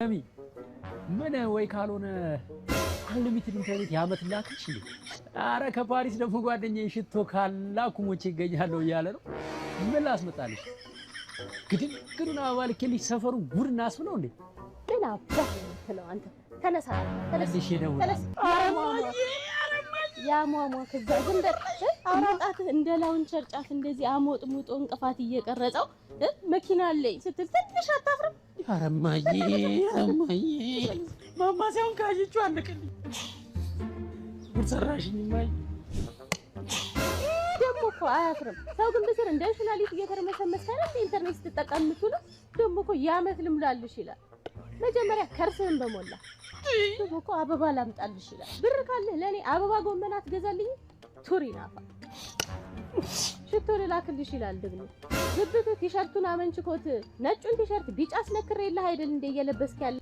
ምን ወይ ካልሆነ አንሊሚትድ ኢንተርኔት ያመት ላክሽ እንዴ? አረ ከፓሪስ ደግሞ ጓደኛዬ ሽቶ ካላኩ ሞቼ ይገኛለሁ እያለ ነው። ምን ላስመጣልሽ? ግድን አባልከልሽ ሰፈሩ ጉድ እናስብለው እንዴ? ምን አባህ ነው አንተ? ተነሳ ተነሽ ደውላለሁ። ያሟሟ ከዛ ዝንደር አራጣት እንደ ላውንቸር ጫፍ እንደዚህ አሞጥሙጦ እንቅፋት እየቀረጸው መኪና አለኝ ስትል ትንሽ አታፍርም? ኧረ እማዬ ማማሲያውን ካየችው አንቀልኝ ጉድ ሰራሽኝ እማዬ። ደግሞ እኮ አያፍርም ሰው ግን ብስር እንደ እንሽላሊት እየተረመሰመሰ አይደል ኢንተርኔት ስትጠቀም የምትውለው? ደግሞ እኮ ያመት ልምላልሽ ይላል። መጀመሪያ ከርስህን በሞላ ደግሞ እኮ አበባ ላምጣልሽ ይላል። ብር ካለህ ለኔ አበባ ጎመን አትገዛልኝ? ቱሪናፋ ሽቶ ልላክልሽ ይላል። ደግሞ ግብት ቲሸርቱን አመንችኮት ነጩን ቲሸርት ቢጫ አስነክሬልህ አይደል እንደ እየለበስክ ያለ